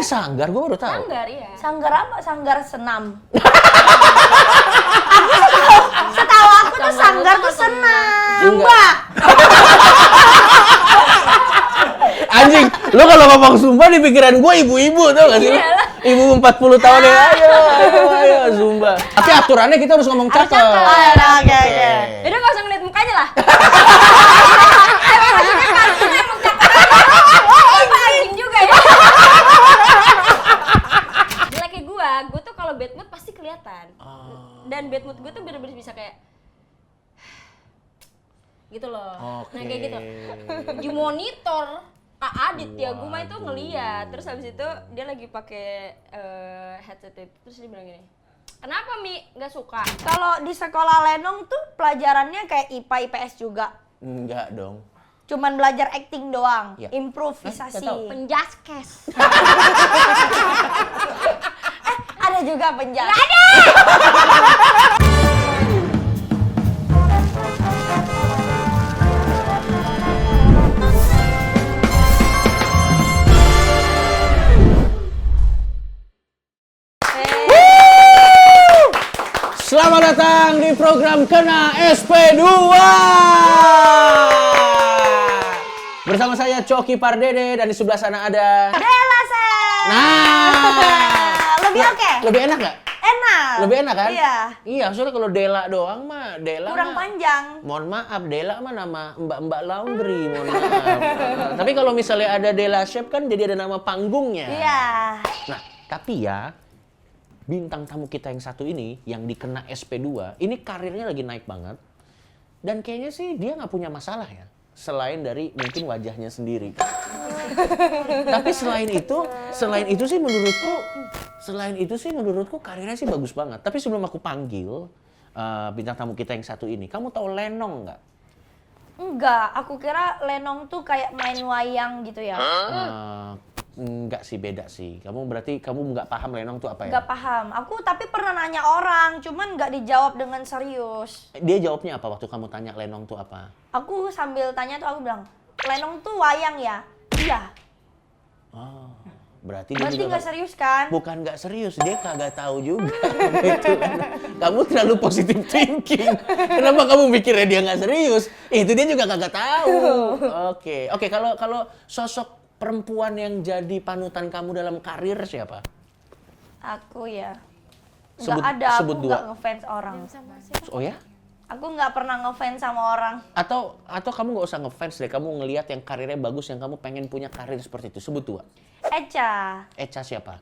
di Sanggar? Gue baru tahu. Sanggar, iya. Sanggar apa? Sanggar senam. Setahu aku tuh Sanggar tuh senam. Zumba. Anjing, lo kalau ngomong Zumba di pikiran gue ibu-ibu tau gak sih? Ibu 40 tahun ya, ayo Zumba. Tapi aturannya kita harus ngomong cakep. Oke. Yaudah gak usah ngeliat mukanya lah. Anjing juga ya. Jeleknya gue tuh kalau bad mood pasti kelihatan. Dan bad mood gue tuh bener-bener bisa kayak gitu loh. Nah kayak gitu. Di monitor Kak Adit ya, gue mah itu ngeliat. Terus habis itu dia lagi pakai headset itu. Terus dia bilang gini, kenapa Mi nggak suka? Kalau di sekolah Lenong tuh pelajarannya kayak IPA IPS juga. Enggak dong. Cuman belajar acting doang, Ya. improvisasi. Penjaskes. Ada juga penjara. Gak ada. Selamat datang di program Kena SP2. Bersama saya Coki Pardede dan di sebelah sana ada Dela Sen. Lebih oke? Lebih enak nggak? Enak. Lebih enak kan? Iya. Iya, soalnya kalau Dela doang mah Dela Kurang mah, panjang. mohon maaf, Dela mah nama mbak-mbak laundry, mohon maaf. Tapi kalau misalnya ada Dela Chef kan jadi ada nama panggungnya. Iya. Nah, tapi ya bintang tamu kita yang satu ini, yang dikena SP2, ini karirnya lagi naik banget. Dan kayaknya sih dia nggak punya masalah ya, selain dari mungkin wajahnya sendiri. Tapi selain itu sih menurutku karirnya sih bagus banget. Tapi sebelum aku panggil bintang tamu kita yang satu ini, kamu tahu Lenong nggak? Enggak, aku kira Lenong tuh kayak main wayang gitu ya. Enggak sih, beda sih. Berarti kamu nggak paham Lenong tuh apa ya? Nggak paham. Aku tapi pernah nanya orang, cuman nggak dijawab dengan serius. Dia jawabnya apa waktu kamu tanya Lenong tuh apa? Aku sambil tanya tuh aku bilang, Lenong tuh wayang ya? Iya. Oh, berarti dia Berarti juga nggak serius kan? bukan nggak serius, dia kagak tahu juga. Gitu. Kamu terlalu positive thinking. Kenapa kamu mikirnya dia nggak serius? Itu dia juga kagak tahu. Oke. Kalau sosok perempuan yang jadi panutan kamu dalam karir siapa? Aku ya. Sebut- Nggak ada, sebut aku dua. nggak ngefans orang. Oh ya? Aku nggak pernah ngefans sama orang. Atau kamu nggak usah ngefans deh, kamu ngelihat yang karirnya bagus, yang kamu pengen punya karir seperti itu. Sebut dua. Echa, Echa siapa?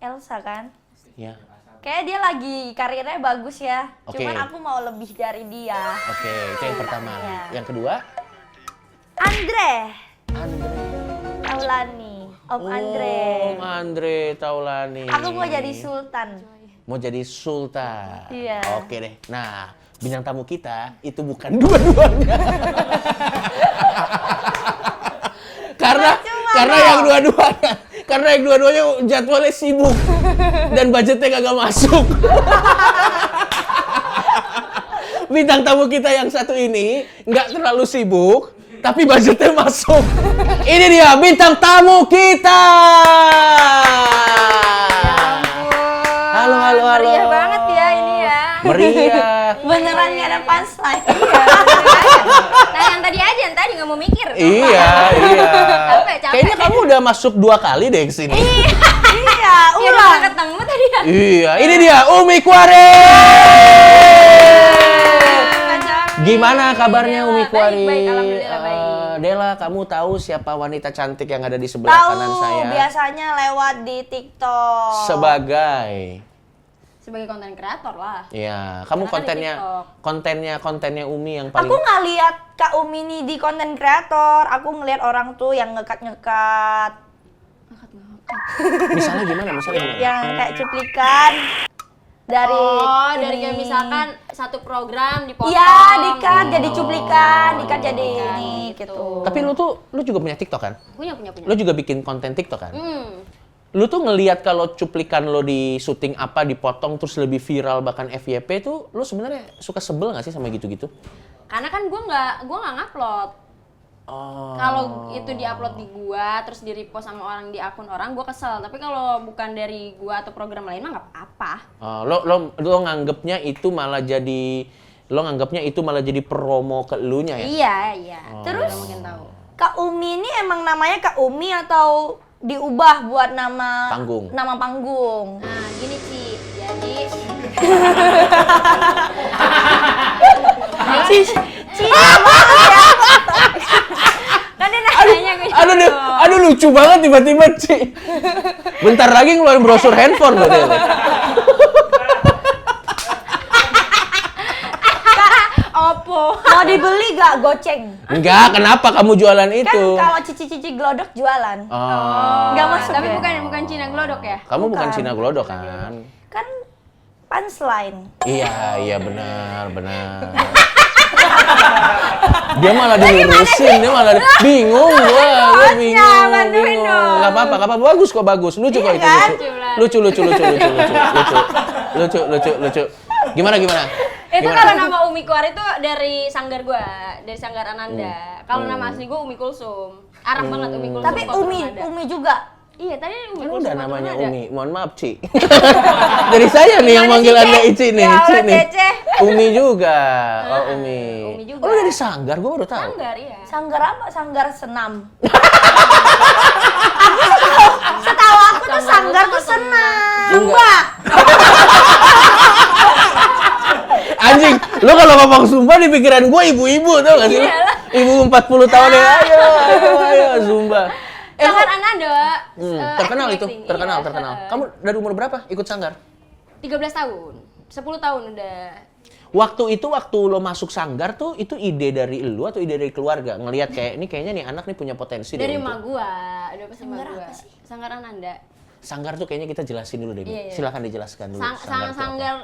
Elsa kan? Ya. Kayak dia lagi karirnya bagus ya. Oke. Cuman aku mau lebih dari dia. Oke, itu yang pertama. Ya. Yang kedua? Andre Andre. Taulani, Om Andre. Om Andre Taulani. Aku mau jadi sultan. Mau jadi sultan. Iya. Oke deh. Nah, bintang tamu kita itu bukan dua-duanya. karena yang dua-duanya jadwalnya sibuk dan budgetnya kagak masuk. Bintang tamu kita yang satu ini nggak terlalu sibuk, tapi budgetnya masuk. Ini dia bintang tamu kita. Halo. Meriah banget ya ini ya. Meriah. Beneran nggak ada punchline. Iya. Nah yang tadi nggak mau mikir. Iya. Capek. Kayaknya kamu udah masuk 2 kali deh ke sini. Iya, Iya ulang. udah ketemu tadi ya. Iya, ini dia Umi Kwari. Gimana kabarnya Umi Kwari? Baik, alhamdulillah baik. Dela, kamu tahu siapa wanita cantik yang ada di sebelah Tahu, kanan saya? biasanya lewat di TikTok. Sebagai konten kreator lah. Iya, kamu Karena kan di kontennya Umi yang paling. Aku nggak lihat Kak Umi ini di konten kreator. Aku ngelihat orang tuh yang ngekat-ngekat. Misalnya gimana? Yang kayak cuplikan dari dari kayak misalkan satu program dipotong. Iya, dikat jadi cuplikan, dikat jadi ini gitu. Tapi lu juga punya TikTok kan? Punya. Lu juga bikin konten TikTok kan? Lu tuh ngelihat kalau cuplikan lo di syuting apa dipotong terus lebih viral bahkan FYP tuh lu sebenarnya suka sebel nggak sih sama gitu-gitu? Karena kan gue nggak ngupload. Oh. Kalau itu diupload di gua, terus di repost sama orang di akun orang, gua kesel. Tapi kalau bukan dari gua atau program lain mah nggak apa-apa. Lo nganggepnya itu malah jadi promo ke elunya ya? Iya. Terus? Nggak mungkin tahu. Kak Umi ini emang namanya Kak Umi atau diubah buat nama Panggung. Nama panggung. Nah, gini Ci. Jadi Ci banget ya. kan dia nanya gue. Aduh lucu banget tiba-tiba Ci. Bentar lagi ngeluarin brosur handphone berarti. Oppo. Mau dibeli gak goceng? Enggak, kenapa kamu jualan Kan itu? kalau cici-cici glodok jualan. Oh. Nggak masuk Tapi ya? bukan Cina glodok ya? Kamu bukan Bukan. Cina glodok kan? Kan punchline. Iya benar. Dia malah dilurusin, dia malah bingung gua bingung. bantuin dong. Enggak apa-apa, bagus kok bagus. Lucu kok itu kan? lucu. Lucu. Gimana? Itu Gimana? kalau nama Umi Kuar itu dari sanggar gua, dari sanggar Ananda. Kalau nama asli gua Umi Kulsum. Arab banget Umi Kulsum. Tapi kok belum ada. Umi juga. Iya, tadi Umi Kan Kulsum. udah belum namanya ada. Umi. Mohon maaf, Ci. Dari saya nih yang Gimana manggil sih, Anda Cek? Ici nih, Ya Ci Allah, nih. Cece. Umi juga. Oh, Umi. Umi juga. Oh, lu dari Sanggar, gua baru tahu. Sanggar, iya. Sanggar apa? Sanggar senam. Setahu aku tuh sanggar tuh senam. Zumba. Anjing, lu kalau ngomong Zumba di pikiran gua ibu-ibu tau gak sih? Iyalah. Ibu 40 tahun ya, ayo Zumba. Sanggar Ananda. Terkenal itu, acting. terkenal. Iya, Kamu dari umur berapa ikut Sanggar? 13 tahun. 10 tahun udah. Waktu lo masuk Sanggar tuh, itu ide dari lu atau ide dari keluarga? Ngelihat kayak, ini kayaknya nih anak nih punya potensi Dari deh untuk- emak gua, udah pasti emak Sanggar gua. apa sih? Sanggar Ananda. Sanggar tuh kayaknya kita jelasin dulu deh, Bu. Iya. Silakan dijelaskan dulu. tuh apa.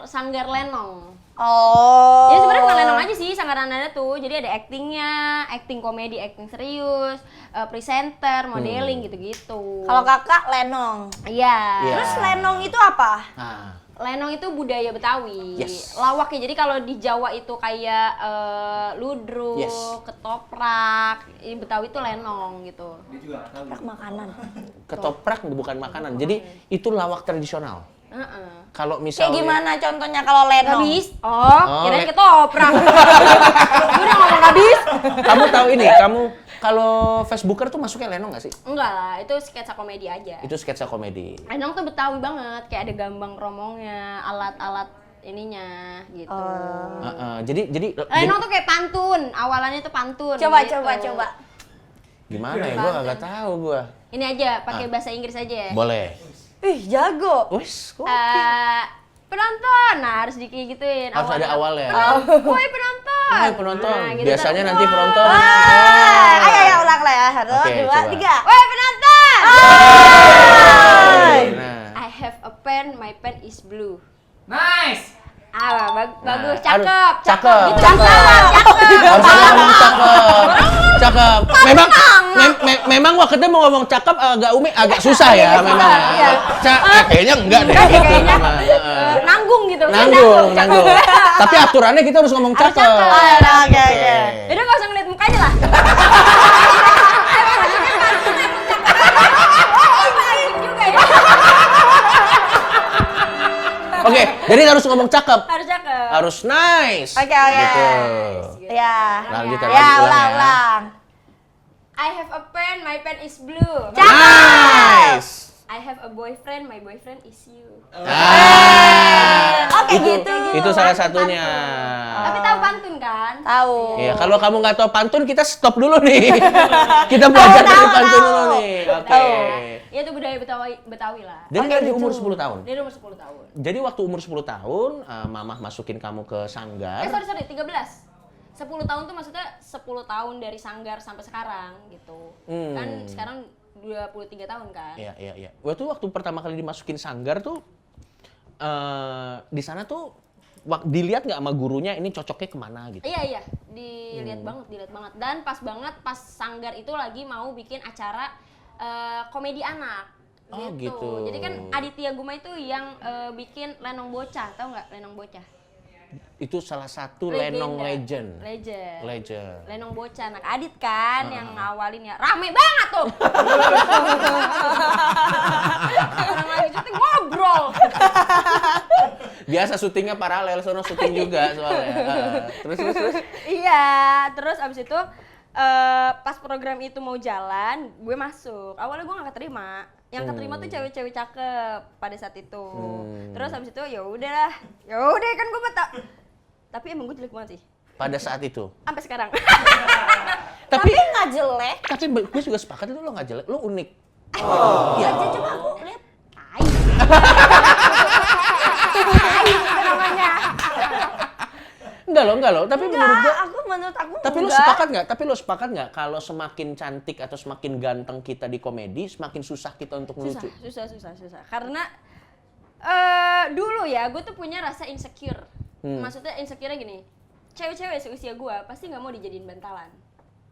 Sanggar Lenong. Oh. Ya sebenarnya bukan Lenong aja sih Sanggar Ananda tuh. Jadi ada actingnya, acting komedi, acting serius, presenter, modeling gitu-gitu. Kalau kakak Lenong. Iya. Iya. Terus Lenong itu apa? Nah, Lenong itu budaya Betawi. Yes. Lawak ya. Jadi kalau di Jawa itu kayak ludruk, Yes. ketoprak. Di Betawi itu lenong gitu. Rak makanan. ketoprak bukan makanan. Jadi itu lawak tradisional. Heeh. Kalau Kayak misalnya gimana contohnya kalau Lenong? Habis? Oh, kirain le- ketoprak. Gue udah ngomong habis. kamu tahu ini, kamu kalau Facebooker tuh masuknya Lenong nggak sih? Enggak lah, itu sketsa komedi aja. Itu sketsa komedi. Lenong tuh Betawi banget, kayak ada gambang romongnya, alat-alat ininya gitu. Jadi Lenong tuh kayak pantun, awalannya tuh pantun. Coba gitu. coba. gimana ya? Gua kagak tahu gua. Ini aja, pakai bahasa Inggris aja ya. Boleh. Ih, jago. Wis, kok. Penonton, nah harus gituin. Harus ada awalnya. Woi penonton. Hai penonton. Nah, gitu Biasanya tuh. nanti Wah. penonton. Ayo ulang lah ya. 1, Oke, 2, coba. 3. Woi penonton. Nah. I have a pen, my pen is blue. Nice. Bagus, Nah, cakep, cakep, Gitu, cakep. Harus ada ngomong cakep. Memang waktu mau ngomong cakep agak agak susah ya memang. iya. Kayaknya enggak deh. Kayaknya Memang. nanggung gitu. Nanggung. Cakep. Tapi aturannya kita harus ngomong Harus cakep. cakep. Oke. Yaudah gak usah ngeliat mukanya lah. juga ya. Oke, jadi harus ngomong cakep. Harus cakep. Harus nice. Oke. Gitu. Ya. Lanjut Ya, ya, ulang. I have a pen, my pen is blue. Nice. I have a boyfriend, my boyfriend is you. Oke, itu, gitu. itu salah satunya. Tapi tahu pantun kan? Tahu. Iya, kalau kamu nggak tahu pantun, kita stop dulu nih. Kita belajar dari pantun dulu nih. Oke. Ya itu budaya Betawi lah. Jadi Oke, dari gitu. umur 10 tahun. Dia umur 10 tahun. Jadi waktu umur 10 tahun, mamah masukin kamu ke Sanggar. Sorry, 13. 10 tahun tuh maksudnya 10 tahun dari Sanggar sampai sekarang gitu. Kan sekarang 23 tahun kan? Iya. Waktu pertama kali dimasukin Sanggar tuh, di sana tuh dilihat nggak sama gurunya ini cocoknya kemana gitu? Iya, dilihat banget. Dan pas banget pas Sanggar itu lagi mau bikin acara komedi anak. Oh, gitu. Jadi kan Aditya Guma itu yang bikin Lenong Bocah, tahu nggak Lenong Bocah? Itu salah satu Legenda. Lenong legend. Legend. Lenong bocah anak Adit kan yang ngawalin ya. Rame banget tuh. Orang lagi syuting ngobrol. Biasa syutingnya paralel, sono syuting juga soalnya. Terus. Iya, terus abis itu pas program itu mau jalan, gue masuk. Awalnya gue gak keterima. Yang keterima tuh cewek-cewek cakep pada saat itu. Terus abis itu ya udah kan gue betul. Tapi emang gue jelek banget sih. Pada saat itu. Sampai sekarang. Tapi nggak jelek. Tapi gue juga sepakat lo nggak jelek, lo unik. Iya, coba aku lihat. Tai. Tai itu namanya. Enggak loh. Tapi Menurut aku tapi lo enggak. sepakat nggak kalau semakin cantik atau semakin ganteng kita di komedi, semakin susah kita untuk melucu? Susah. Karena dulu ya, gue tuh punya rasa insecure. Maksudnya insecure-nya gini, cewek-cewek seusia gue pasti nggak mau dijadiin bantalan.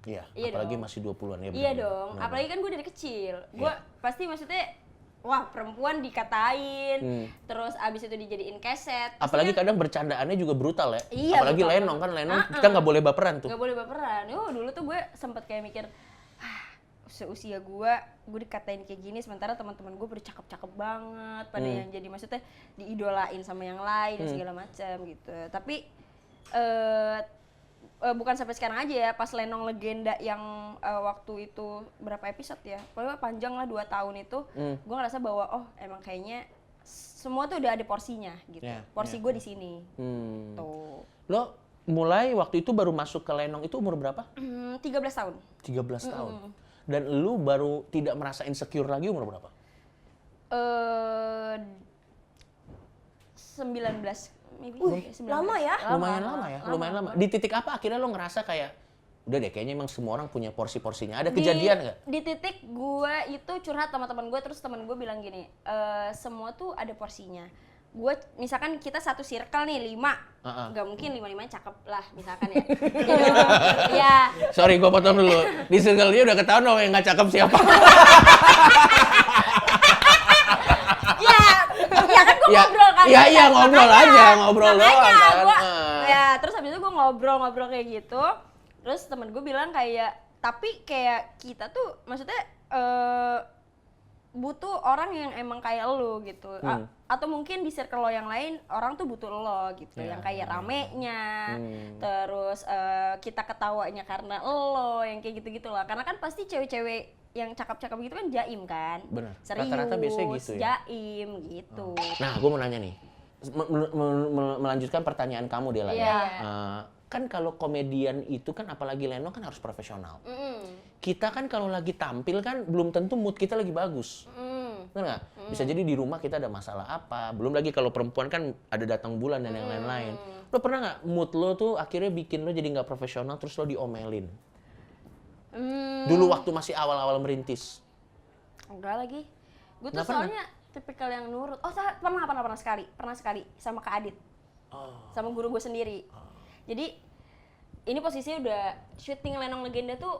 Iya, Iya apalagi dong. masih 20-an ya. Iya bener. dong, Bener. apalagi kan gue dari kecil. Gue pasti maksudnya, wah perempuan dikatain, terus abis itu dijadiin keset. Apalagi kadang bercandaannya juga brutal ya. Iya, Apalagi brutal Lenong kan, kita nggak boleh baperan tuh. Gak boleh baperan. Dulu tuh gue sempet kayak mikir, seusia gue dikatain kayak gini, sementara teman-teman gue bercakep-cakep banget, pada yang jadi maksudnya diidolain sama yang lain dan segala macam gitu. Tapi bukan sampai sekarang aja ya, pas Lenong Legenda yang waktu itu berapa episode ya, pokoknya panjang lah 2 tahun itu, gue ngerasa bahwa emang kayaknya semua tuh udah ada porsinya gitu. Porsi gue di sini. Tuh. Lo mulai waktu itu baru masuk ke Lenong itu umur berapa? 13 tahun. 13 tahun. Dan lu baru tidak merasa insecure lagi umur berapa? 19 maybe. Lama ya? Lumayan lama. Di titik apa akhirnya lo ngerasa kayak udah deh kayaknya emang semua orang punya porsi-porsinya. Ada kejadian nggak? Di titik gue itu curhat sama teman gue, terus teman gue bilang gini, semua tuh ada porsinya. Gue misalkan kita satu circle nih 5, nggak mungkin 5-5 cakep lah misalkan ya. Ya. Sorry, gue potong dulu. Di circle-nya udah ketahuan dong yang nggak cakep siapa. Ya kan gue ngobrol kan. Iya ngobrol aja, ngobrol doang kan. Ya terus habis itu gue ngobrol kayak gitu. Terus temen gue bilang kayak, tapi kayak kita tuh maksudnya butuh orang yang emang kayak lo gitu. Atau mungkin di circle lo yang lain orang tuh butuh lo gitu, yang kayak ramenya, terus kita ketawanya karena lo, yang kayak gitu-gitu lah. Karena kan pasti cewek-cewek yang cakep-cakep gitu kan jaim kan. Bener. Serius, Rata-rata biasanya gitu ya. jaim gitu. Nah, gue mau nanya nih. Melanjutkan pertanyaan kamu Dela ya. Kan kalau komedian itu kan apalagi Lenong kan harus profesional. Kita kan kalau lagi tampil kan belum tentu mood kita lagi bagus. Bener nggak? Bisa jadi di rumah kita ada masalah apa. Belum lagi kalau perempuan kan ada datang bulan dan yang lain-lain. Lo pernah nggak mood lo tuh akhirnya bikin lo jadi nggak profesional terus lo diomelin? Dulu waktu masih awal-awal merintis. Enggak lagi. Gue tuh Nggak pernah? soalnya tipikal yang nurut. Pernah sekali sama Kak Adit. Sama guru gue sendiri. Jadi ini posisinya udah syuting Lenong Legenda tuh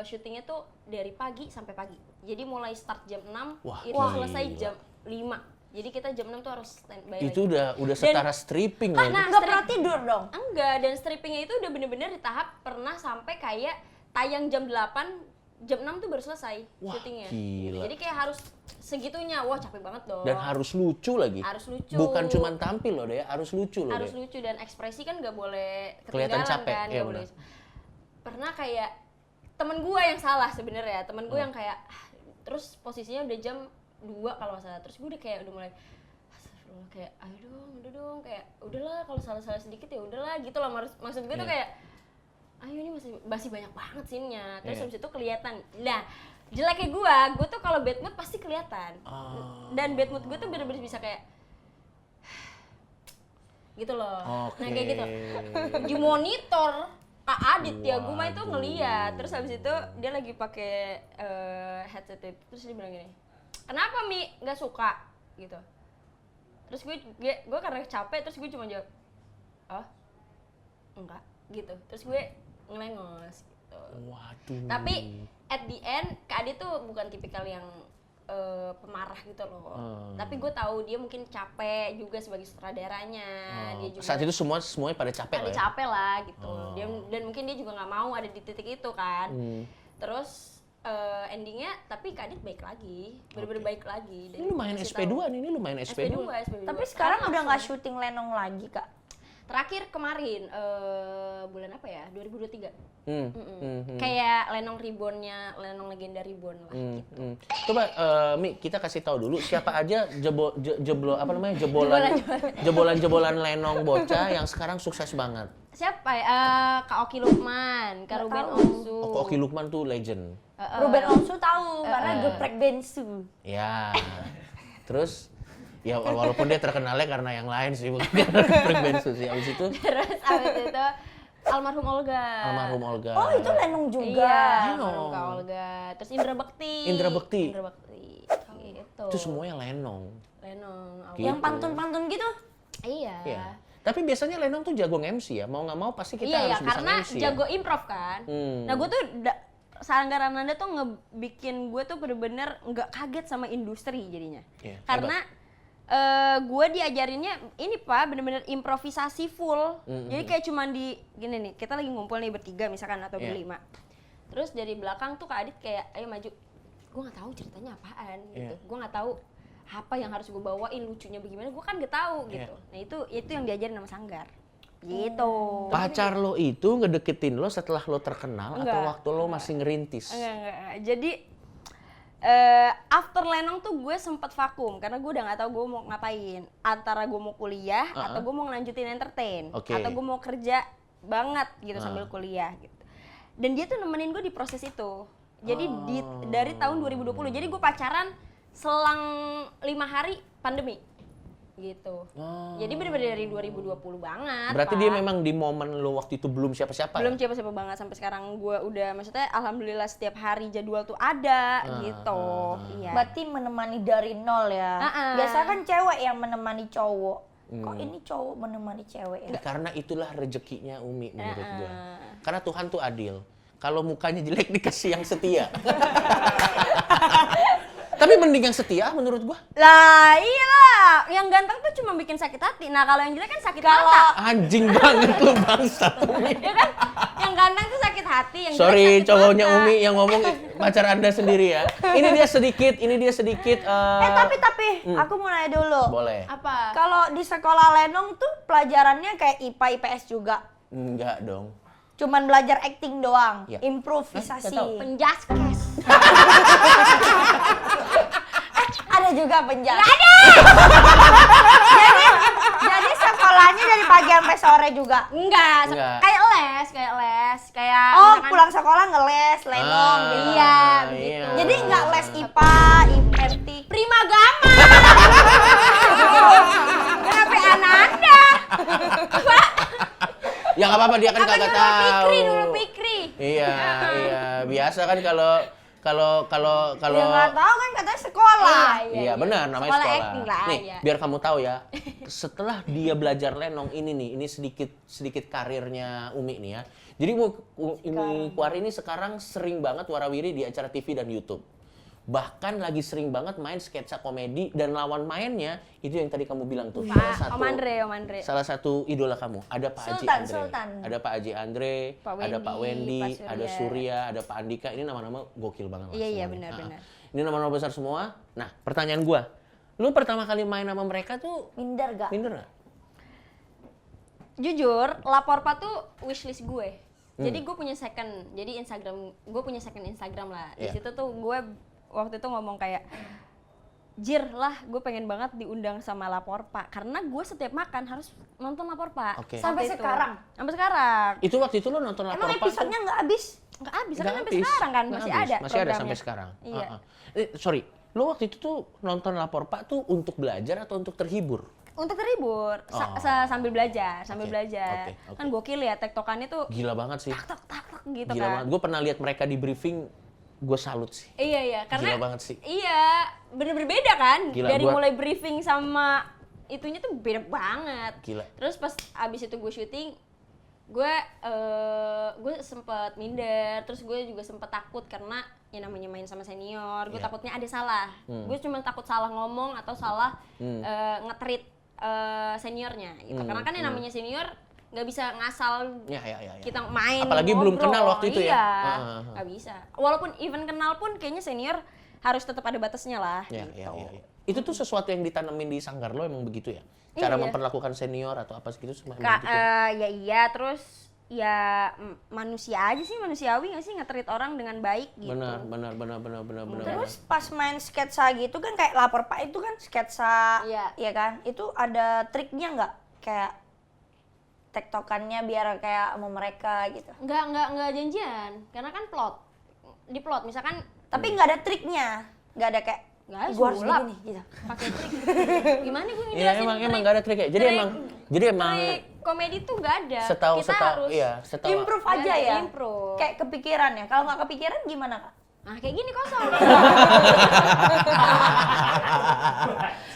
syutingnya tuh dari pagi sampai pagi. Jadi mulai start jam 6, itu selesai jam 5. Jadi kita jam 6 tuh harus standby. Itu udah setara stripping loh. Nggak pernah tidur dong? Enggak, dan strippingnya itu udah bener-bener di tahap pernah sampai kayak tayang jam 8, jam 6 tuh baru selesai syutingnya. Gila. Jadi kayak harus segitunya, wah capek banget dong. Dan harus lucu lagi. Harus lucu. Bukan cuma tampil loh deh, harus lucu loh Harus deh. lucu dan ekspresi kan nggak boleh Kelihatan ketinggalan capek, kan, iya nggak boleh. Pernah kayak temen gue yang salah sebenarnya, temen gue yang kayak terus posisinya udah jam 2 kalau nggak salah, terus gue udah kayak udah mulai astagfirullah, kayak ayo dong, udah dong, kayak udahlah kalau salah-salah sedikit ya udahlah gitu lah. Maksud gue tuh kayak ayo ini masih banyak banget scene-nya. Terus habis itu kelihatan. Nah, jeleknya gue tuh kalau bad mood pasti kelihatan. Dan bad mood gue tuh bener-bener bisa kayak gitu loh. Nah kayak gitu. Di monitor Kak Adit ya, gue mah itu ngeliat. Terus habis itu dia lagi pakai headset itu. Terus dia bilang gini, kenapa Mi nggak suka gitu. Terus gue karena capek, terus gue cuma jawab, oh enggak gitu. Terus gue ngelengos gitu. Waduh. Tapi at the end Kak Adit tuh bukan tipikal yang pemarah gitu loh. Tapi gue tahu dia mungkin capek juga sebagai sutradaranya. Dia juga Saat itu semuanya pada capek ada lah ya? capek lah gitu. Dan mungkin dia juga nggak mau ada di titik itu kan. Terus endingnya tapi Kak Adit baik lagi, bener-bener baik lagi. Ini lumayan SP2 nih, ini lumayan SP2. SP2. Tapi sekarang udah nggak syuting Lenong lagi, Kak. Terakhir kemarin bulan apa ya? 2023. Hmm. Kayak Lenong Reborn-nya, Lenong Legenda Reborn lah gitu. Coba Mi, kita kasih tahu dulu siapa aja jebolan Lenong bocah yang sekarang sukses banget. Siapa ya? Kak Oki Lukman, Kak Ruben Onsu. Oh, Oki Lukman tuh legend. Ruben Onsu tahu karena geprek bensu. Ya. Terus ya walaupun dia terkenalnya karena yang lain sih, bukan karena geprek bensu sih. Abis itu Terus abis itu Almarhum Olga. Oh, itu Lenong juga. Iya, Lenong. Almarhum Kak Olga. Terus Indra Bekti. Indra Bekti. Gitu. itu semuanya Lenong. Lenong. Olga. Gitu. Yang pantun-pantun gitu. Iya. Iya. Tapi biasanya Lenong tuh jago MC ya. Mau nggak mau pasti kita Iya, harus bisa karena MC jago ya. improv kan. Hmm. Nah, gue tuh Sanggar Ananda tuh ngebikin gue tuh bener-bener nggak kaget sama industri jadinya. Iya, Karena gue diajarinnya ini Pak, bener-bener improvisasi full. Jadi kayak cuman gini nih, kita lagi ngumpul nih bertiga misalkan atau Iya. berlima. Terus dari belakang tuh Kak Adit kayak, ayo maju. Gue nggak tahu ceritanya apaan gitu. Iya. Gue nggak tahu apa yang harus gue bawain, lucunya bagaimana. Gue kan nggak tahu gitu. Nah itu yang diajarin sama Sanggar. Gitu. Pacar lo itu ngedeketin lo setelah lo terkenal atau Enggak, waktu lo masih ngerintis? Enggak. Jadi after Lenong tuh gue sempet vakum karena gue udah nggak tahu gue mau ngapain. Antara gue mau kuliah atau gue mau ngelanjutin entertain Oke. atau gue mau kerja banget gitu sambil kuliah gitu. Dan dia tuh nemenin gue di proses itu. Jadi dari tahun 2020. Jadi gue pacaran selang 5 hari pandemi. Gitu. Jadi bener-bener dari 2020 banget. Berarti Pak. dia memang di momen lo waktu itu belum siapa-siapa Belum ya? siapa-siapa banget sampai sekarang gue udah maksudnya alhamdulillah setiap hari jadwal tuh ada gitu. Iya. Berarti menemani dari nol ya. Biasanya kan cewek yang menemani cowok. Kok ini cowok menemani cewek ya? Karena itulah rezekinya Umi menurut gua. Karena Tuhan tuh adil. Kalau mukanya jelek dikasih yang setia. Tapi mending yang setia menurut gua. Lah iyalah, yang ganteng tuh cuma bikin sakit hati. Nah kalau yang jelek kan sakit mata. Anjing banget lu bangsat. Ya kan? Yang ganteng tuh sakit hati, yang jelek Sorry sakit cowoknya mata. Umi yang ngomong pacar Anda sendiri ya. Ini dia sedikit. Tapi aku mau nanya dulu. Boleh. Apa? Kalau di sekolah Lenong tuh pelajarannya kayak IPA IPS juga. Enggak dong. Cuman belajar acting doang, Ya. improvisasi. Nggak tahu. Penjaskes. Ada juga penjara. Nggak ada. Jadi sekolahnya dari pagi sampai sore juga. Enggak, Enggak. kayak les. Kayak Oh, misalkan- pulang sekolah ngeles Lenong gitu. Iya, iya. begitu. Jadi nggak les IPA, IPT. Prima Gama. Kenapa Ananda? Ya nggak apa-apa dia kan Apa kagak Nurul tahu. Fikri, Nurul Fikri. Iya. Biasa kan kalau Ya nggak tahu kan katanya sekolah. Iya benar namanya Sekolah sekolah. acting lah, Nih, iya. biar kamu tahu ya. Setelah dia belajar Lenong ini sedikit karirnya Umi nih ya. Jadi Umi Kuari ini sekarang sering banget warawiri di acara TV dan YouTube. Bahkan lagi sering banget main sketsa komedi dan lawan mainnya itu yang tadi kamu bilang tuh. Om Andre. Salah satu idola kamu, ada Pak Haji Sultan, Andre. Sultan. Ada Pak Haji Andre, Pak ada Pak Wendy, Wendy, Pak ada Surya. Surya, ada Pak Andika. Ini nama-nama gokil banget lah Iya, semuanya. benar. Ini nama-nama besar semua. Nah, pertanyaan gua. Lu pertama kali main sama mereka tuh Minder gak? minder nggak? Jujur, Laporpa tuh wishlist gue. Jadi gue punya second, jadi gue punya second Instagram lah. Di Iya. situ tuh gue waktu itu ngomong kayak, Jir lah, gue pengen banget diundang sama Laporpa. Karena gue setiap makan harus nonton Laporpa. Oke. Sampai Waktu itu. sekarang? Sampai sekarang. Itu waktu itu lu nonton Emang Lapor Pak episodenya nggak habis? Nggak habis, nggak kan sampai habis. sekarang kan Nggak masih habis. ada Masih ada programnya. sampai sekarang. Iya. Sorry, lu waktu itu tuh nonton Lapor Pak tuh untuk belajar atau untuk terhibur? Untuk terhibur, sambil belajar, Oke, belajar. oke. Kan gokil ya, tektokannya tuh Gila banget sih. tak gitu Gila kan. banget. Gue pernah lihat mereka di briefing, gue salut sih. Iya, karena Gila banget sih. Iya, bener-bener beda kan. Gila, Dari gua- mulai briefing sama itunya tuh beda banget. Gila. Terus pas abis itu gue syuting, gue sempet minder, terus gue juga sempet takut karena ya namanya main sama senior, gue Iya. takutnya ada salah. Gue cuma takut salah ngomong atau salah nge-treat seniornya gitu. Karena kan yang namanya senior nggak bisa ngasal Ya. kita main Apalagi belum ngobrol. kenal waktu itu ya. Iya, nggak bisa. Walaupun even kenal pun kayaknya senior harus tetap ada batasnya lah. Ya. Gitu. Itu tuh sesuatu yang ditanemin di sanggar lo emang begitu ya? Cara Iya. memperlakukan senior atau apa segitu semua emang Kak, begitu ya? ya iya, terus ya manusia aja sih, manusiawi nggak sih nge-treat orang dengan baik gitu. Benar. Terus pas main sketsa gitu kan kayak lapor Pak itu kan sketsa, Iya. ya kan? Itu ada triknya nggak? Kayak tektokannya biar kayak sama mereka gitu. Nggak janjian, karena kan di plot misalkan Tapi nggak ada triknya, nggak ada kayak Nggak ada, gua harus sulap. gini gitu. pakai trik. Gimana gue Iya ngejelasin emang trik? nggak ada triknya. Jadi emang Trik komedi tuh nggak ada. setahu Kita harus setahu Improve Nggak aja ada, ya. improve. Kayak kepikiran ya. Kalau nggak kepikiran gimana Kak? Nah kayak gini kosong.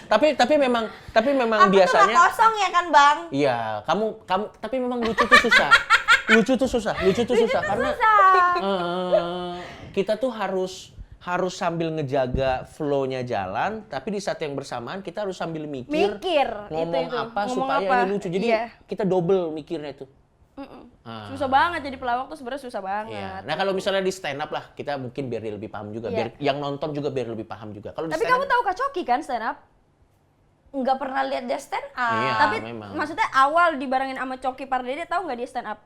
tapi memang Aku tuh biasanya nggak kosong ya kan Bang? iya, kamu tapi memang lucu tuh susah. Lucu tuh susah karena kita tuh harus sambil ngejaga flow-nya jalan, tapi di saat yang bersamaan kita harus sambil mikir ngomong itu. apa Ngomong supaya apa. ini lucu. Jadi Iya. kita double mikirnya tuh. Susah banget jadi pelawak tuh sebenarnya susah banget. Iya. Nah kalau misalnya di stand up lah, kita mungkin biar dia lebih paham juga, Iya. biar yang nonton juga biar lebih paham juga. Kalau di Tapi stand kamu up, tahu Kak Coki kan stand up? Nggak pernah lihat dia stand up. Iya. Tapi memang. maksudnya awal dibarengin sama Coki Pardede, tahu nggak dia stand up?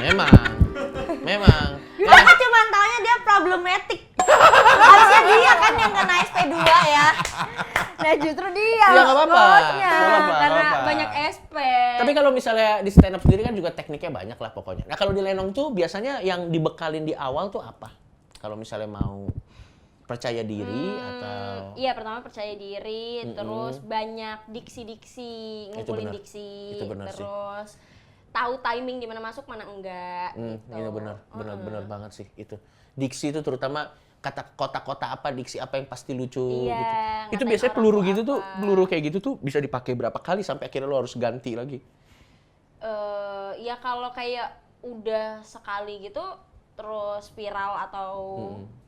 memang. Aku cuma taunya dia problematik. Harusnya dia kan yang kena SP2 ya. Nah justru dia Ya, nggak apa-apa. lolosnya, Nggak apa-apa, karena nggak apa-apa. banyak SP. Tapi kalau misalnya di stand up sendiri kan juga tekniknya banyak lah pokoknya. Nah kalau di Lenong tuh biasanya yang dibekalin di awal tuh apa? Kalau misalnya mau percaya diri atau Iya, pertama percaya diri, terus banyak diksi-diksi, ngumpulin benar. diksi, Itu benar sih. terus tahu timing di mana masuk, mana enggak gitu. Itu benar banget sih itu. Diksi itu terutama kata kota-kota apa, diksi apa yang pasti lucu Iya, gitu. Itu ngatain biasanya orang peluru tuh gitu tuh, apa. peluru kayak gitu tuh bisa dipakai berapa kali sampai akhirnya lo harus ganti lagi. Ya kalau kayak udah sekali gitu terus viral atau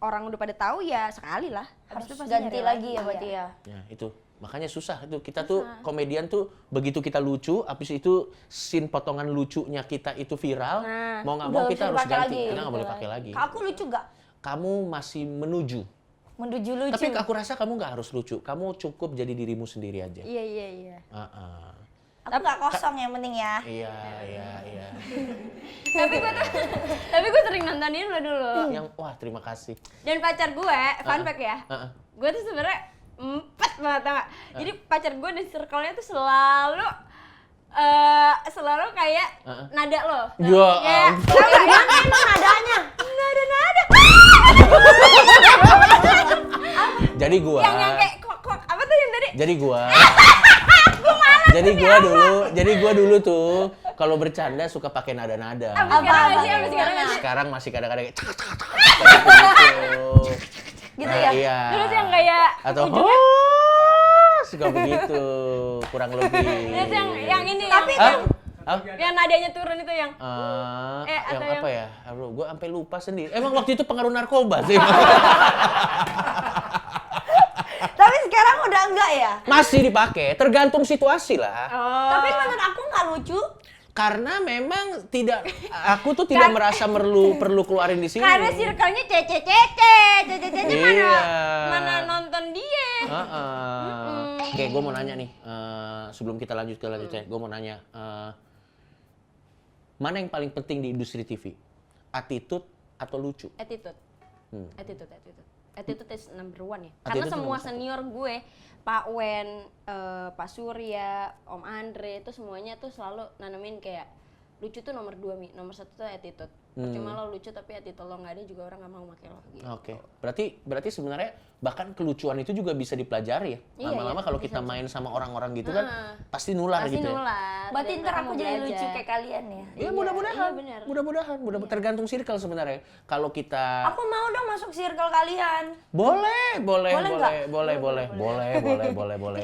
orang udah pada tahu ya sekali lah. Harus Habis itu pasti ganti nyari lagi ya berarti Iya. ya. Ya itu makanya susah itu kita tuh komedian tuh begitu kita lucu, habis itu scene potongan lucunya kita itu viral, Nah, mau nggak udah mau nggak kita bisa harus dipakai ganti, lagi. karena nggak boleh pakai lagi. Kak, aku lucu nggak? Kamu masih menuju, Menuju lucu. tapi aku rasa kamu nggak harus lucu, kamu cukup jadi dirimu sendiri aja. Iya. Aku nggak kosong yang penting ya. Iya. Tapi gue sering nontonin lo dulu. Yang wah terima kasih. Dan pacar gue, fun fact ya. Gue tuh sebenarnya empat banget tau gak? Jadi pacar gue dan circle-nya tuh selalu kayak nada lo. Ya Kayak, ampun. tau gak? Mana emang nadanya? Nada. Jadi gua. Yang kayak kok apa tuh yang tadi? Jadi gua dulu tuh kalau bercanda suka pakai nada-nada. Sampai sekarang nggak sih? Apa? Sampai sekarang nggak sih? Sekarang masih kadang-kadang kayak cak, gitu. Gitu Nah, ya? Iya. Terus yang kayak Atau ujungnya, suka begitu kurang lebih. terus yang ini Tapi yang, Hah? yang nadanya turun itu yang Yang atau apa ya? Aduh, gue sampai lupa sendiri. Emang waktu itu pengaruh narkoba sih. Tapi sekarang udah enggak ya? Masih dipakai, tergantung situasi lah. Tapi menurut aku nggak lucu. Karena memang aku tuh tidak merasa perlu keluarin di sini. karena circle-nya cece Iya. mana nonton dia. Oke, gue mau nanya nih, sebelum kita lanjut ke lanjutnya, gue mau nanya, mana yang paling penting di industri TV? Attitude atau lucu? Attitude is number one ya. Attitude Karena itu semua nomor satu. senior gue, Pak Wen, Pak Surya, Om Andre itu semuanya tuh selalu nanemin kayak lucu tuh nomor 2 nomor 1 tuh attitude. Percuma lo lucu tapi attitude lo nggak ada juga orang nggak mau pakai lo gitu. Oke, berarti sebenarnya bahkan kelucuan itu juga bisa dipelajari ya. Iya, Lama-lama iya, kalau kita main sama orang-orang gitu kan, pasti nular Pasti gitu ya. nular. Berarti dan ntar mereka aku mau jadi belajar. lucu kayak kalian ya. Ya mudah-mudahan, iya, benar. mudah-mudahan, tergantung circle sebenarnya. Kalau kita Aku mau dong masuk circle kalian. boleh.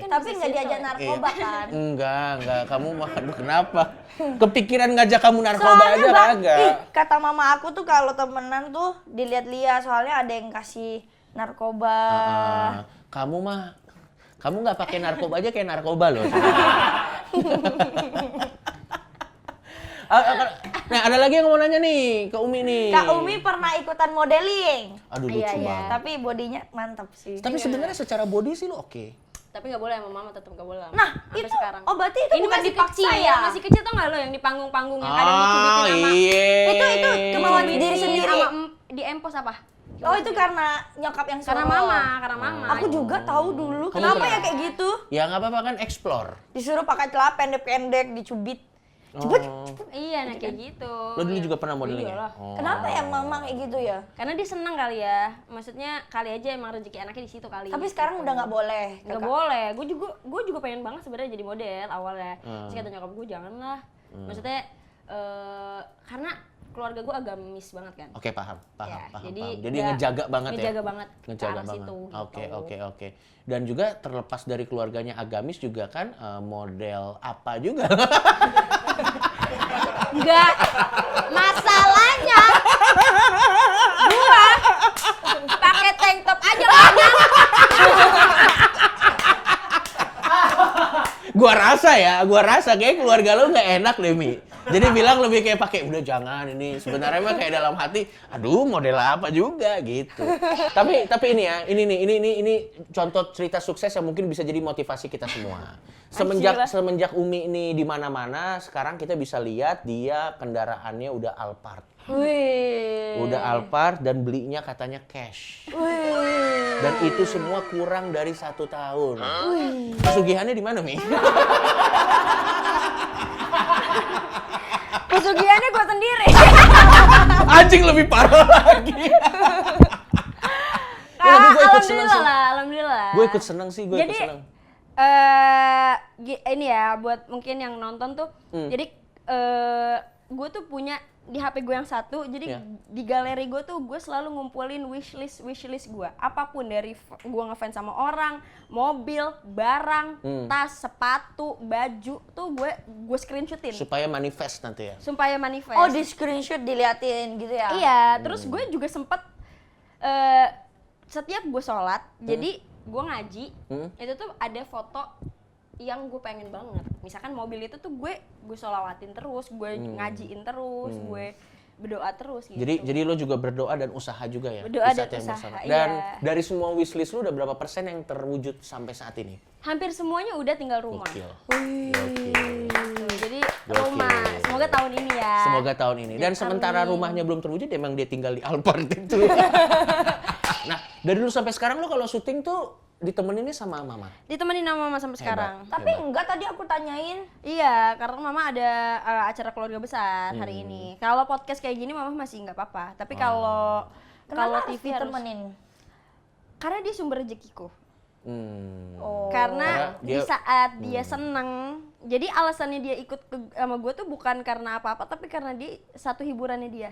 Tapi nggak diajak narkoba kan? Enggak, kamu mah aduh, kenapa? Kepikiran ngajak kamu narkoba Soalnya aja Bang, kagak. ih, kata sama mama aku tuh kalau temenan tuh dilihat-lihat, soalnya ada yang kasih narkoba. Kamu nggak pakai narkoba aja kayak narkoba loh. Nah, ada lagi yang mau nanya nih ke Umi nih. Kak Umi pernah ikutan modeling. Aduh, lucu banget. Tapi bodinya mantap sih. Tapi sebenarnya secara body sih lo oke. Tapi nggak boleh sama mama, tetap nggak boleh. Nah, sampai itu sekarang. Oh, berarti itu ini bukan masih dipaksa kecil ya? Masih kecil tau nggak lo yang di panggung-panggung yang kadang dicubitin sama Iya. Itu kemauan diri sendiri. sama di empos apa? Oh, itu karena nyokap yang suruh. Karena mama. Aku juga tahu dulu. Kamu Kenapa pernah? ya kayak gitu? Ya nggak apa-apa kan explore. Disuruh pakai celana pendek-pendek, dicubit. Iya, nah kayak gitu. Lo dulu juga pernah modeling ya? Iyalah. Kenapa ya mama kayak gitu ya? Karena dia seneng kali ya. Maksudnya kali aja emang rezeki anaknya di situ kali. Tapi sekarang udah nggak boleh. Nggak boleh. Gue juga pengen banget sebenarnya jadi model awalnya. Terus kata nyokap gue janganlah. Maksudnya karena keluarga gue agamis banget kan. Oke, paham. Ya, Paham. jadi Jadi ngejaga banget ya? Ngejaga banget ke arah situ, gitu. Oke. Dan juga terlepas dari keluarganya agamis juga kan model apa juga. Enggak. Masalahnya gua pakai tank top aja banyak. Gua rasa kayak keluarga lo nggak enak deh, Mi. Jadi bilang lebih kayak pakai udah jangan ini. Sebenarnya mah kayak dalam hati, aduh model apa juga gitu. Tapi ini ya, ini contoh cerita sukses yang mungkin bisa jadi motivasi kita semua. Semenjak Umi ini di mana-mana, sekarang kita bisa lihat dia kendaraannya udah Alphard. Wih. Udah Alphard dan belinya katanya cash. Wih. Dan itu semua kurang dari 1 tahun. Pesugihannya di mana, Mi? Pesugihannya gue sendiri. Anjing lebih parah lagi. Ya, tapi gue ikut seneng sih. Alhamdulillah. Gue ikut seneng sih, gue ikut Jadi, seneng. ini ya buat mungkin yang nonton tuh. Jadi gue tuh punya di HP gue yang satu, jadi di galeri gue tuh gue selalu ngumpulin wishlist gue, apapun dari gue ngefans sama orang, mobil, barang, tas, sepatu, baju tuh gue screenshotin. Supaya manifest nanti ya. Supaya manifest. Oh, di screenshot diliatin gitu ya? Iya, terus gue juga sempet setiap gue sholat, jadi gue ngaji, itu tuh ada foto yang gue pengen banget. Misalkan mobil itu tuh gue sholawatin terus, gue ngajiin terus, gue berdoa terus gitu. Jadi lo juga berdoa dan usaha juga ya? Berdoa dan yang usaha, bersama. iya. Dan dari semua wishlist lo udah berapa persen yang terwujud sampai saat ini? Hampir semuanya udah tinggal rumah. Gokil. Tuh, jadi Gokil. rumah, semoga tahun ini ya. Semoga tahun ini. Dan sementara rumahnya belum terwujud, emang dia tinggal di Alphard itu. Nah, dari dulu sampai sekarang lo kalau syuting tuh ditemeninnya sama mama? Ditemenin sama mama sampai sekarang. Tapi enggak, tadi aku tanyain. Iya, karena mama ada acara keluarga besar hari ini. Kalau podcast kayak gini mama masih nggak apa-apa. Tapi kalau TV harus temenin. Karena dia sumber rezekiku. Oh. Karena di dia- saat dia seneng, jadi alasannya dia ikut sama gue tuh bukan karena apa-apa, tapi karena dia satu hiburannya dia.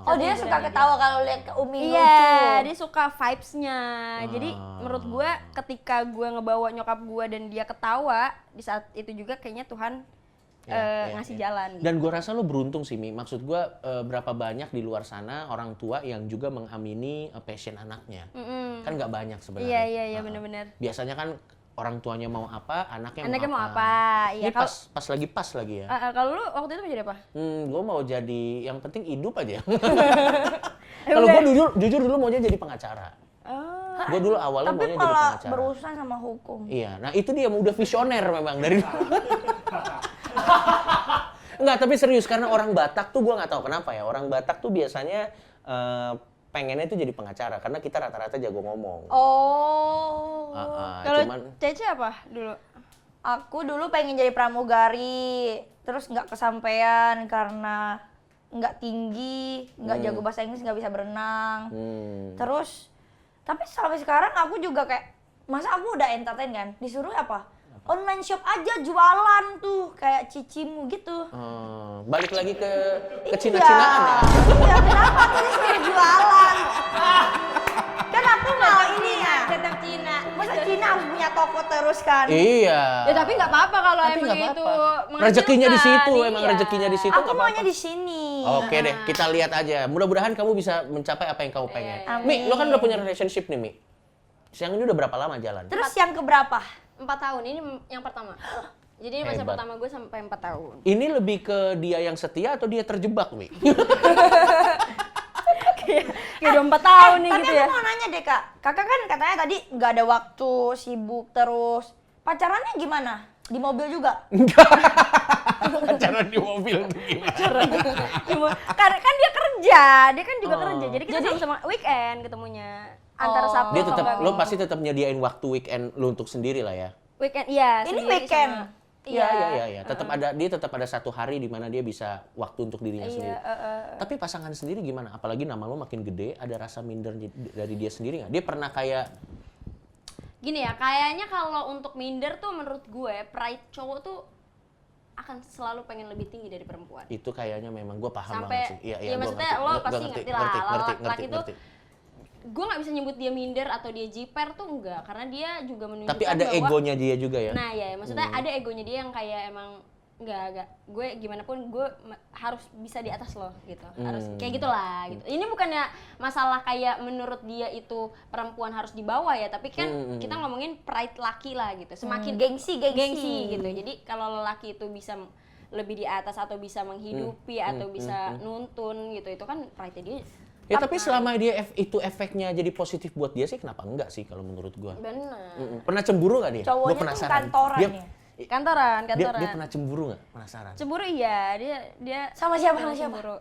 Oh, dia suka ketawa kalau lihat ke Umi lucu. Iya, dia suka vibes-nya. Jadi menurut gue ketika gue ngebawa nyokap gue dan dia ketawa, di saat itu juga kayaknya Tuhan ngasih jalan. Gitu. Dan gue rasa lo beruntung sih, Mi. Maksud gue berapa banyak di luar sana orang tua yang juga mengamini passion anaknya. Kan nggak banyak sebenarnya. Iya, benar-benar. Biasanya kan orang tuanya mau apa, anaknya Anaknya mau mau apa. apa? Iya, Ini pas lagi ya. Kalau lu waktu itu mau jadi apa? Gue mau jadi, yang penting hidup aja. Kalau gue jujur dulu maunya jadi pengacara. Gue dulu awalnya Tapi maunya jadi kalau pengacara. berurusan sama hukum. Iya, nah itu dia udah visioner memang dari Enggak, tapi serius karena orang Batak tuh gue nggak tahu kenapa ya. Orang Batak tuh biasanya pengennya itu jadi pengacara karena kita rata-rata jago ngomong. Oh. Kalau Cuman Cece apa dulu? Aku dulu pengen jadi pramugari, terus nggak kesampaian karena nggak tinggi, nggak jago bahasa Inggris, nggak bisa berenang. Terus, tapi sampai sekarang aku juga kayak, masa aku udah entertain kan, disuruh apa? Online shop aja jualan tuh, kayak cicimu gitu. balik lagi ke Cina-Cinaan ya. Iya, kenapa aku disuruh jualan? Kan aku mau ini ya. Tetap Cina. Masa Cina harus punya toko terus kan. Iya. Ya tapi nggak apa-apa kalau Tapi emang nggak itu apa-apa. Rezekinya di situ, menghasilkan, emang iya. rezekinya di situ. Aku nggak maunya apa-apa. di sini. Oke deh, kita lihat aja. Mudah-mudahan kamu bisa mencapai apa yang kamu pengen. Amin. Mi, lo kan udah punya relationship nih, Mi. Yang ini udah berapa lama jalan? Terus yang keberapa? 4 tahun, ini yang pertama. Jadi ini masa Hebat. pertama gue sampai 4 tahun. Ini lebih ke dia yang setia atau dia terjebak, Mi? Kayak udah 4 tahun nih Tapi gitu aku ya. mau nanya deh kak, kakak kan katanya tadi nggak ada waktu, sibuk terus. Pacarannya gimana? Di mobil juga? Pacaran di mobil gimana? Karena kan dia kerja, dia kan juga kerja. Jadi kita sama-sama weekend ketemunya. Antara Sabtu Dia tetap, sama lo pasti tetap nyediain waktu weekend lo untuk sendiri lah ya? weekend, iya. Ini sendiri weekend? sama- Iya. Tetap ada, dia tetap ada satu hari di mana dia bisa waktu untuk dirinya Iya, sendiri. Tapi pasangan sendiri gimana? Apalagi nama lo makin gede, ada rasa minder dari dia sendiri nggak? Dia pernah kayak Gini ya, kayaknya kalau untuk minder tuh menurut gue pride cowok tuh akan selalu pengen lebih tinggi dari perempuan. itu kayaknya memang gue paham Sampai banget sih. Iya, ya gua maksudnya ngerti. lo Gua pasti ngerti lah, laki tuh gue nggak bisa nyebut dia minder atau dia jiper tuh enggak, karena dia juga menunjukkan Tapi ada bahwa egonya dia juga ya. nah ya maksudnya ada egonya dia yang kayak emang enggak gue gimana pun gue harus bisa di atas lo gitu, harus kayak gitulah gitu. Ini bukannya masalah kayak menurut dia itu perempuan harus di bawah ya, tapi kan kita ngomongin pride laki lah gitu, semakin Gengsi. gitu. Jadi kalau lelaki itu bisa lebih di atas atau bisa menghidupi atau bisa nuntun gitu, itu kan pride dia. Ya tapi selama dia itu efeknya jadi positif buat dia sih, kenapa enggak sih kalau menurut gue? Benar. Pernah cemburu nggak dia? Gua Cowoknya tuh penasaran. kantoran Dia- ya? Kantoran. Dia pernah cemburu nggak? Penasaran. Cemburu iya, dia Sama siapa? cemburu.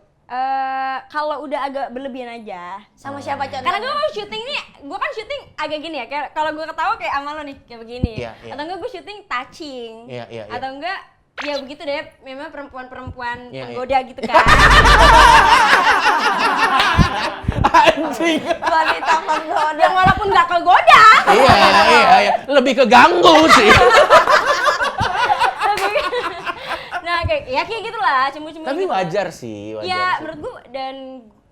Kalau udah agak berlebihan aja. Sama siapa contohnya? Karena gue syuting nih, gue kan syuting agak gini ya, kayak kalau gue ketawa kayak sama lo nih, kayak begini. Iya. Atau enggak gue syuting touching. Iya. Atau enggak ya begitu deh, memang perempuan-perempuan Iya. penggoda gitu kan. Anjing. Wanita penggoda. Yang walaupun nggak kegoda. Iya. Lebih keganggu sih. Nah kayak gitulah, cemburu-cemburu. Tapi gitu. wajar sih, wajar. Ya sih. menurut gue, dan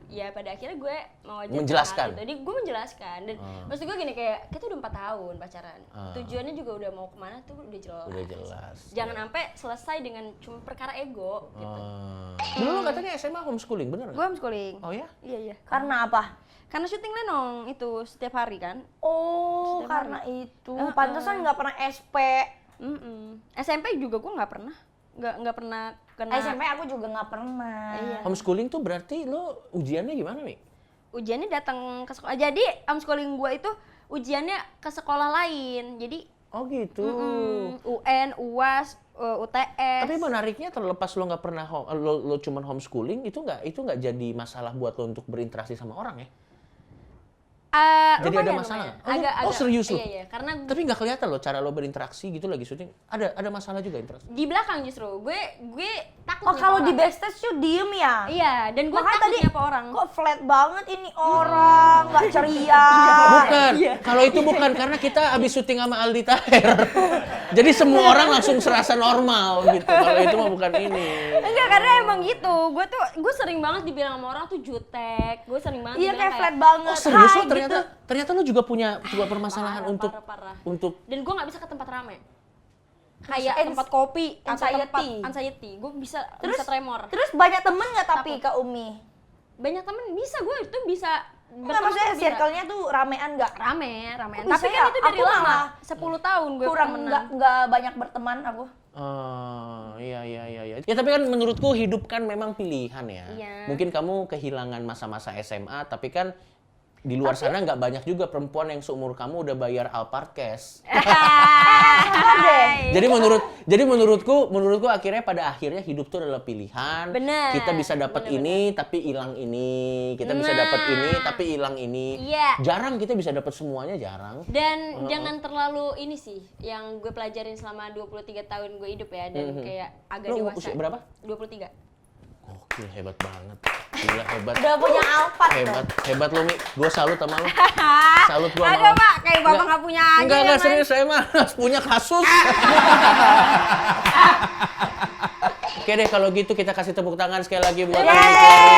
ya pada akhirnya gue mewajarkan Menjelaskan. hal itu. Jadi gue menjelaskan dan maksud gue gini, kayak kita udah 4 tahun pacaran, tujuannya juga udah mau kemana tuh udah jelas. Udah jelas. Jangan sampai selesai dengan cuma perkara ego gitu. Dulu lo katanya SMA homeschooling, bener Gue nggak? homeschooling. Oh ya? Iya. Karena apa? Karena syuting Lenong itu setiap hari kan. Oh, Setiap karena itu. Pantesan nggak pernah SP. SMP juga gue nggak pernah kena. SMP aku juga nggak pernah. Iya. Homeschooling tuh berarti lo ujiannya gimana, Mi? Ujiannya datang ke sekolah. Jadi homeschooling gue itu ujiannya ke sekolah lain. Jadi Oh gitu. UN, UAS, UTS. Tapi menariknya terlepas lo nggak pernah lo cuman homeschooling, itu nggak jadi masalah buat lo untuk berinteraksi sama orang ya? Jadi ada lumayan, masalah? lumayan. Oh, serius lo? Iya, karena Tapi nggak kelihatan lo cara lo berinteraksi gitu lagi syuting. Ada masalah juga interaksi. di belakang justru gue takut Oh, nyapa kalau di orang. backstage tuh diem ya? Iya, dan gue Makanya takut tadi nyapa orang. kok flat banget ini orang, nggak ceria. Bukan, kalau itu bukan karena kita abis syuting sama Aldi Taher. Jadi semua orang langsung serasa normal gitu. Kalau itu mah bukan ini. Enggak, karena emang gitu. Gue sering banget dibilang sama orang tuh jutek. Gue sering banget Iya, dibilang kayak flat banget. Oh serius Hai, lo ternyata lo juga punya permasalahan Parah, untuk parah. untuk Dan gue nggak bisa ke tempat rame. Kayak tempat kopi atau tempat anxiety. Gue bisa tremor. Terus banyak temen nggak tapi Kak Umi? Banyak temen bisa, gue itu bisa. Enggak, maksudnya bisa. circle-nya tuh ramean nggak? Ramean. Kok bisa Tapi ya? kan itu dari Aku lama. malah 10 tahun gue Kurang temenan. nggak banyak berteman aku. iya. Ya tapi kan menurutku hidup kan memang pilihan ya. Iya. Mungkin kamu kehilangan masa-masa SMA, tapi kan di luar sana nggak banyak juga perempuan yang seumur kamu udah bayar Alphard cash. Jadi menurutku akhirnya pada akhirnya hidup tuh adalah pilihan. Bener. Kita bisa dapat ini tapi hilang ini. Kita bisa dapat ini tapi hilang ini. Iya. Jarang kita bisa dapat semuanya, jarang. Dan jangan terlalu ini sih yang gue pelajarin selama 23 tahun gue hidup ya, dan kayak agak Lo dewasa. usia berapa? 23. Oke, hebat banget. Gila, hebat. Udah punya Alphard Hebat lo, Mi. Gue salut sama lo. Salut gue sama Agak lo. Pak, kayak bapak nggak punya aja. Enggak, ya, Mas. serius. Saya mah punya kasus. Oke deh, kalau gitu kita kasih tepuk tangan sekali lagi buat Mimi. Terima kasih.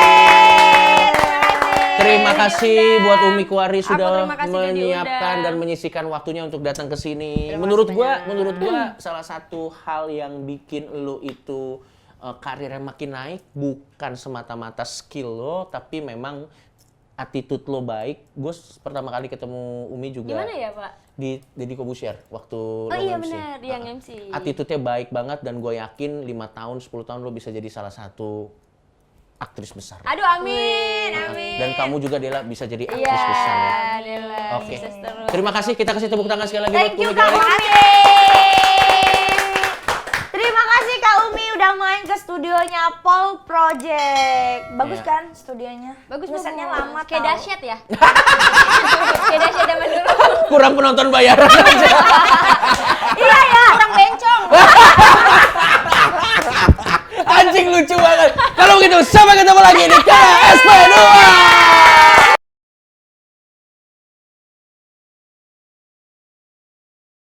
Terima kasih buat Umi Kuari Aku sudah terima kasih udah menyiapkan diundang. dan menyisihkan waktunya untuk datang ke sini. Terima Menurut kasih gua salah satu hal yang bikin lo itu karirnya makin naik bukan semata-mata skill lo, tapi memang attitude lo baik. Gue pertama kali ketemu Umi juga Gimana ya, Pak? di Deddy Corbuzier waktu lo iya MC. benar, yang MC. Attitude-nya baik banget dan gue yakin 5 tahun, 10 tahun lo bisa jadi salah satu aktris besar. Aduh, amin, amin. Dan kamu juga Dela bisa jadi aktris Iya, besar ya. Dela, Oke. sukses terus. Terima kasih, kita kasih tepuk tangan sekali lagi Thank you buat Kak Umi. Umi. Terima kasih Kak Umi udah main ke studionya Paul Project. Bagus Iya. kan studionya? Bagus, Ngesetnya bagus. lama Kayak tau. dahsyat ya? Kayak dahsyat zaman dulu. Kurang penonton bayaran aja. Iya ya. Orang bencong. Anjing lucu banget. Kalau gitu sampai ketemu lagi di KSP2.